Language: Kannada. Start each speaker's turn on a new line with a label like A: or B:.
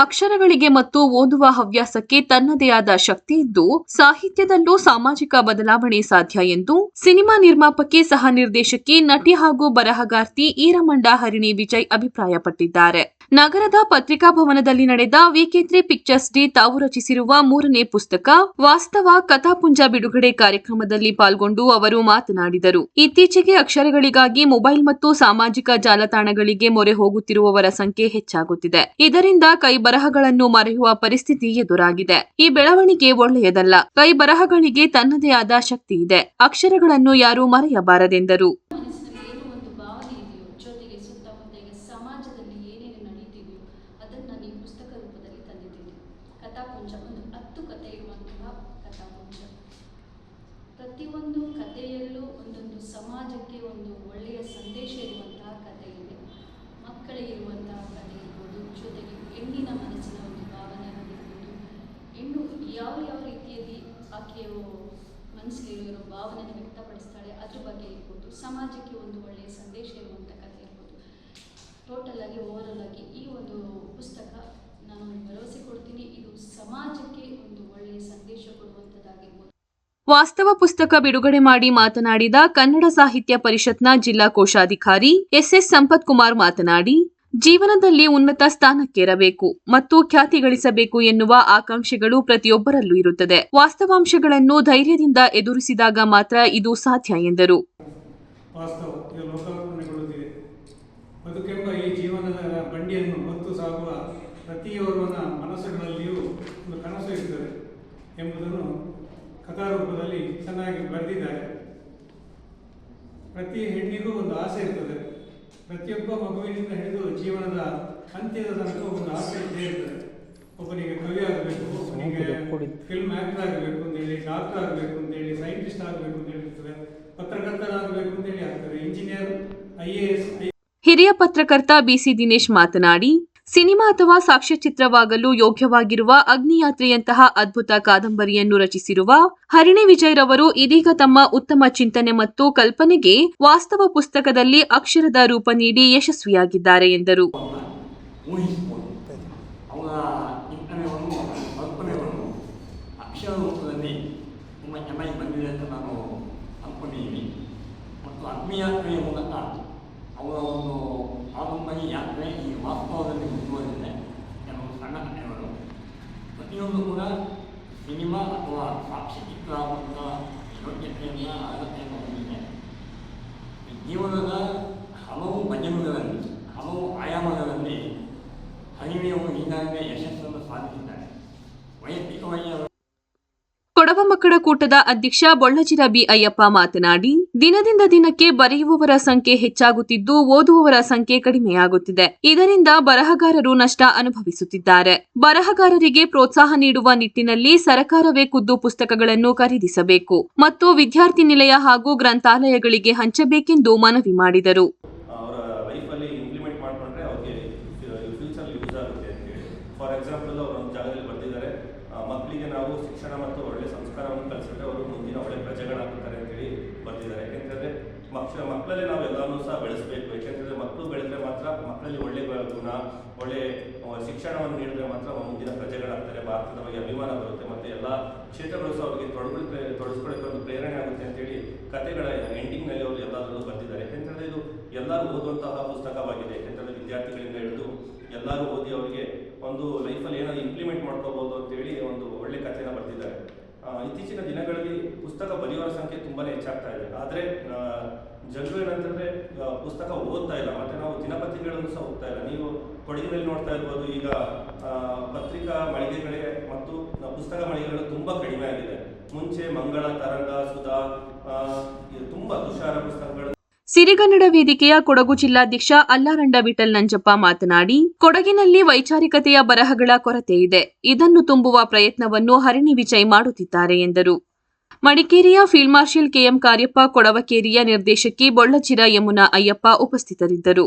A: ಅಕ್ಷರಗಳಿಗೆ ಮತ್ತು ಓದುವ ಹವ್ಯಾಸಕ್ಕೆ ತನ್ನದೇ ಆದ ಶಕ್ತಿ ಇದ್ದು ಸಾಹಿತ್ಯದಲ್ಲೂ ಸಾಮಾಜಿಕ ಬದಲಾವಣೆ ಸಾಧ್ಯ ಎಂದು ಸಿನಿಮಾ ನಿರ್ಮಾಪಕಿ ಸಹ ನಿರ್ದೇಶಕಿ ನಟಿ ಹಾಗೂ ಬರಹಗಾರ್ತಿ ಈರಮಂಡ ಹರಿಣಿ ವಿಜಯ್ ಅಭಿಪ್ರಾಯಪಟ್ಟಿದ್ದಾರೆ. ನಗರದ ಪತ್ರಿಕಾ ಭವನದಲ್ಲಿ ನಡೆದ ವಿಕೆ3 ಪಿಕ್ಚರ್ಸ್ ಡೇ ತಾವು ರಚಿಸಿರುವ 3ನೇ ಪುಸ್ತಕ ವಾಸ್ತವ ಕಥಾಪುಂಜ ಬಿಡುಗಡೆ ಕಾರ್ಯಕ್ರಮದಲ್ಲಿ ಪಾಲ್ಗೊಂಡು ಅವರು ಮಾತನಾಡಿದರು. ಇತ್ತೀಚೆಗೆ ಅಕ್ಷರಗಳಿಗಾಗಿ ಮೊಬೈಲ್ ಮತ್ತು ಸಾಮಾಜಿಕ ಜಾಲತಾಣಗಳಿಗೆ ಮೊರೆ ಹೋಗುತ್ತಿರುವವರ ಸಂಖ್ಯೆ ಹೆಚ್ಚಾಗುತ್ತಿದೆ. ಇದರಿಂದ ಕೈ ಬರಹಗಳನ್ನು ಮರೆಯುವ ಪರಿಸ್ಥಿತಿ ಎದುರಾಗಿದೆ. ಈ ಬೆಳವಣಿಗೆ ಒಳ್ಳೆಯದಲ್ಲ. ಕೈ ಬರಹಗಳಿಗೆ ತನ್ನದೇ ಆದ ಶಕ್ತಿ ಇದೆ. ಅಕ್ಷರಗಳನ್ನು ಯಾರೂ ಮರೆಯಬಾರದೆಂದರು.
B: ಕಥಾಪುಂಜ ಒಂದು 10 ಕಥೆ ಇರುವಂತಹ ಕಥಾಪುಂಜ. ಪ್ರತಿಯೊಂದು ಕಥೆಯಲ್ಲೂ ಒಂದೊಂದು ಸಮಾಜಕ್ಕೆ ಒಂದು ಒಳ್ಳೆಯ ಸಂದೇಶ ಇರುವಂತಹ ಕಥೆ ಇದೆ. ಮಕ್ಕಳಿಗೆ ಇರುವಂತಹ ಕಥೆ ಇರ್ಬೋದು, ಜೊತೆಗೆ ಹೆಣ್ಣಿನ ಮನಸ್ಸಿನ ಒಂದು ಭಾವನೆ ಆಗಿರ್ಬೋದು, ಹೆಣ್ಣು ಯಾವ ರೀತಿಯಲ್ಲಿ ಆಕೆಯ ಮನಸ್ಸಲ್ಲಿರೋ ಭಾವನೆಯನ್ನು ವ್ಯಕ್ತಪಡಿಸ್ತಾಳೆ ಅದ್ರ ಬಗ್ಗೆ ಇರ್ಬೋದು, ಸಮಾಜಕ್ಕೆ ಒಂದು ಒಳ್ಳೆಯ ಸಂದೇಶ ಇರುವಂಥ ಕಥೆ ಇರ್ಬೋದು. ಟೋಟಲ್ ಆಗಿ ಓವರಾಲ್ ಆಗಿ ಈ ಒಂದು ಪುಸ್ತಕ ನಾನು ಭರವಸೆ ಕೊಡ್ತೀನಿ, ಇದು ಸಮಾಜಕ್ಕೆ ಒಂದು ಒಳ್ಳೆಯ ಸಂದೇಶ ಕೊಡುವಂಥದ್ದಾಗಿರ್ಬೋದು.
A: ವಾಸ್ತವ ಪುಸ್ತಕ ಬಿಡುಗಡೆ ಮಾಡಿ ಮಾತನಾಡಿದ ಕನ್ನಡ ಸಾಹಿತ್ಯ ಪರಿಷತ್ನ ಜಿಲ್ಲಾ ಕೋಶಾಧಿಕಾರಿ ಎಸ್ ಸಂಪತ್ ಕುಮಾರ್ ಮಾತನಾಡಿ, ಜೀವನದಲ್ಲಿ ಉನ್ನತ ಸ್ಥಾನಕ್ಕೇರಬೇಕು ಮತ್ತು ಖ್ಯಾತಿ ಗಳಿಸಬೇಕು ಎನ್ನುವ ಆಕಾಂಕ್ಷೆಗಳು ಪ್ರತಿಯೊಬ್ಬರಲ್ಲೂ ಇರುತ್ತದೆ. ವಾಸ್ತವಾಂಶಗಳನ್ನು ಧೈರ್ಯದಿಂದ ಎದುರಿಸಿದಾಗ ಮಾತ್ರ ಇದು ಸಾಧ್ಯ ಎಂದರು.
C: ಬದುಕೆಂಬ ಈ ಜೀವನದ ಬಂಡಿಯನ್ನು ಹೊತ್ತು ಸಾಗುವ ಪ್ರತಿಯೊಬ್ಬನ ಮನಸ್ಸುಗಳಲ್ಲಿಯೂ ಒಂದು ಕನಸು ಇರ್ತದೆ ಎಂಬುದನ್ನು ಕಥಾರೂಪದಲ್ಲಿ ಚೆನ್ನಾಗಿ ಬರೆದಿದ್ದಾರೆ. ಪ್ರತಿ ಹೆಣ್ಣಿಗೂ ಒಂದು ಆಸೆ ಇರ್ತದೆ. ಪ್ರತಿಯೊಬ್ಬ ಮಗುವಿನಿಂದ ಹಿಡಿದು ಜೀವನದ ಅಂತ್ಯದ ತನಕ ಒಂದು ಆಸೆ ಇದ್ದೇ ಇರ್ತದೆ. ಒಬ್ಬನಿಗೆ ಕವಿ ಆಗಬೇಕು, ಒಬ್ಬನಿಗೆ ಫಿಲ್ಮ್ ಆ್ಯಕ್ಟರ್ ಆಗಬೇಕು ಅಂತೇಳಿ, ಡಾಕ್ಟರ್ ಆಗಬೇಕು ಅಂತೇಳಿ, ಸೈಂಟಿಸ್ಟ್ ಆಗಬೇಕು ಅಂತ ಹೇಳಿರ್ತದೆ, ಪತ್ರಕರ್ತರಾಗಬೇಕು ಅಂತೇಳಿ ಆಗ್ತದೆ, ಇಂಜಿನಿಯರ್, IAS.
A: ಹಿರಿಯ ಪತ್ರಕರ್ತ ಬಿಸಿ ದಿನೇಶ್ ಮಾತನಾಡಿ, ಸಿನಿಮಾ ಅಥವಾ ಸಾಕ್ಷ್ಯಚಿತ್ರವಾಗಲು ಯೋಗ್ಯವಾಗಿರುವ ಅಗ್ನಿಯಾತ್ರೆಯಂತಹ ಅದ್ಭುತ ಕಾದಂಬರಿಯನ್ನು ರಚಿಸಿರುವ ಹರಿಣಿ ವಿಜಯ್ ರವರು ಇದೀಗ ತಮ್ಮ ಉತ್ತಮ ಚಿಂತನೆ ಮತ್ತು ಕಲ್ಪನೆಗೆ ವಾಸ್ತವ ಪುಸ್ತಕದಲ್ಲಿ ಅಕ್ಷರದ ರೂಪ ನೀಡಿ ಯಶಸ್ವಿಯಾಗಿದ್ದಾರೆ ಎಂದರು.
D: ಅವರ ಒಂದು ಕಾದಂಬರಿ ಯಾತ್ರೆ ಈ ವಾಸ್ತವದಲ್ಲಿ ಮುಂದುವರಿದಿದೆ. ಕೆಲವು ಸಣ್ಣ ಕಥೆಗಳು ಪ್ರತಿಯೊಂದು ಕೂಡ ಸಿನಿಮಾ ಅಥವಾ ಸಾಕ್ಷ್ಯಚಿತ್ರ ಆಗುವಂಥ ಯೋಗ್ಯತೆಯನ್ನು ಅರ್ಹತೆಯನ್ನು ಹೊಂದಿದೆ. ಜೀವನದ ಹಲವು ಬಗೆಗಳಲ್ಲಿ, ಹಲವು ಆಯಾಮಗಳಲ್ಲಿ ಹರಿಣಿಯವರು ಈಗಾಗಲೇ ಯಶಸ್ಸನ್ನು ಸಾಧಿಸಿದ್ದಾರೆ. ವೈಯಕ್ತಿಕವಾಗಿ
A: ಕೊಡವ ಮಕ್ಕಳ ಕೂಟದ ಅಧ್ಯಕ್ಷ ಬೊಳ್ಳಜಿರ ಬಿ ಅಯ್ಯಪ್ಪ ಮಾತನಾಡಿ, ದಿನದಿಂದ ದಿನಕ್ಕೆ ಬರೆಯುವವರ ಸಂಖ್ಯೆ ಹೆಚ್ಚಾಗುತ್ತಿದ್ದು ಓದುವವರ ಸಂಖ್ಯೆ ಕಡಿಮೆಯಾಗುತ್ತಿದೆ. ಇದರಿಂದ ಬರಹಗಾರರು ನಷ್ಟ ಅನುಭವಿಸುತ್ತಿದ್ದಾರೆ. ಬರಹಗಾರರಿಗೆ ಪ್ರೋತ್ಸಾಹ ನೀಡುವ ನಿಟ್ಟಿನಲ್ಲಿ ಸರ್ಕಾರವೇ ಖುದ್ದು ಪುಸ್ತಕಗಳನ್ನು ಖರೀದಿಸಬೇಕು ಮತ್ತು ವಿದ್ಯಾರ್ಥಿ ನಿಲಯ ಹಾಗೂ ಗ್ರಂಥಾಲಯಗಳಿಗೆ ಹಂಚಬೇಕೆಂದು ಮನವಿ ಮಾಡಿದರು.
E: ಮಕ್ಕಳಿಗೆ ನಾವು ಶಿಕ್ಷಣ ಮತ್ತು ಒಳ್ಳೆಯ ಸಂಸ್ಕಾರವನ್ನು ಕಲಿಸಿದ್ರೆ ಅವರು ಮುಂದಿನ ಒಳ್ಳೆಯ ಪ್ರಜೆಗಳಾಗ್ತಾರೆ ಅಂತೇಳಿ ಬರ್ತಿದ್ದಾರೆ. ಯಾಕೆಂತಂದರೆ ಮಕ್ಕಳಲ್ಲಿ ನಾವು ಎಲ್ಲವನ್ನೂ ಸಹ ಬೆಳೆಸಬೇಕು. ಯಾಕೆಂತಂದರೆ ಮಕ್ಕಳು ಬೆಳೆದ್ರೆ ಮಾತ್ರ, ಮಕ್ಕಳಲ್ಲಿ ಒಳ್ಳೆಯ ಗುಣ, ಒಳ್ಳೆಯ ಶಿಕ್ಷಣವನ್ನು ನೀಡಿದ್ರೆ ಮಾತ್ರ ಮುಂದಿನ ಪ್ರಜೆಗಳಾಗ್ತಾರೆ. ಭಾರತದ ಬಗ್ಗೆ ಅಭಿಮಾನ ಬರುತ್ತೆ ಮತ್ತು ಎಲ್ಲ ಕ್ಷೇತ್ರಗಳು ಸಹ ಅವರಿಗೆ ತೊಡಗಿಸ್ಕೊಳ್ಳೋಕೆ ಒಂದು ಪ್ರೇರಣೆ ಆಗುತ್ತೆ ಅಂತೇಳಿ ಕಥೆಗಳ ಎಂಡಿಂಗ್ನಲ್ಲಿ ಅವರು ಎಲ್ಲದರಲ್ಲೂ ಬರ್ತಿದ್ದಾರೆ. ಯಾಕೆಂತಂದರೆ ಇದು ಎಲ್ಲರೂ ಓದುವಂತಹ ಪುಸ್ತಕವಾಗಿದೆ. ಯಾಕೆಂತಂದರೆ ವಿದ್ಯಾರ್ಥಿಗಳಿಂದ ಹಿಡಿದು ಎಲ್ಲರೂ ಓದಿ ಅವರಿಗೆ ಒಂದು ಲೈಫಲ್ಲಿ ಏನಾದರೂ ಇಂಪ್ಲಿಮೆಂಟ್ ಮಾಡ್ಕೋಬೋದು ಅಂತೇಳಿ ಒಂದು ಒಳ್ಳೆ ಕಥೆನ ಬರ್ತಿದ್ದಾರೆ. ಇತ್ತೀಚಿನ ದಿನಗಳಲ್ಲಿ ಪುಸ್ತಕ ಬರೆಯುವವರ ಸಂಖ್ಯೆ ತುಂಬಾ ಹೆಚ್ಚಾಗ್ತಾ ಇದೆ. ಆದರೆ ಜನರು ಏನಂತಂದರೆ ಪುಸ್ತಕ ಓದ್ತಾ ಇಲ್ಲ, ಮತ್ತು ನಾವು ದಿನಪತ್ರಿಕೆಗಳನ್ನು ಸಹ ಓದ್ತಾ ಇಲ್ಲ. ನೀವು ಕೊಡಗಿನಲ್ಲಿ ನೋಡ್ತಾ ಇರ್ಬೋದು, ಈಗ ಪತ್ರಿಕಾ ಮಳಿಗೆಗಳೇ ಮತ್ತು ಪುಸ್ತಕ ಮಳಿಗೆಗಳು ತುಂಬ ಕಡಿಮೆ ಆಗಿದೆ. ಮುಂಚೆ ಮಂಗಳ, ತರಂಗ, ಸುಧಾ, ತುಂಬ ತುಷಾರ ಪುಸ್ತಕಗಳು.
A: ಸಿರಿಗನ್ನಡ ವೇದಿಕೆಯ ಕೊಡಗು ಜಿಲ್ಲಾಧ್ಯಕ್ಷ ಅಲ್ಲಾರಂಡ ವಿಠಲ್ ನಂಜಪ್ಪ ಮಾತನಾಡಿ, ಕೊಡಗಿನಲ್ಲಿ ವೈಚಾರಿಕತೆಯ ಬರಹಗಳ ಕೊರತೆ ಇದೆ. ಇದನ್ನು ತುಂಬುವ ಪ್ರಯತ್ನವನ್ನು ಹರಿಣಿ ವಿಜಯ್ ಮಾಡುತ್ತಿದ್ದಾರೆ ಎಂದರು. ಮಡಿಕೇರಿಯ ಫೀಲ್ಡ್ ಮಾರ್ಷಲ್ ಕೆಎಂ ಕಾರ್ಯಪ್ಪ, ಕೊಡವಕೇರಿಯ ನಿರ್ದೇಶಕಿ ಬೊಳ್ಳಚಿರ ಯಮುನಾ ಅಯ್ಯಪ್ಪ ಉಪಸ್ಥಿತರಿದ್ದರು.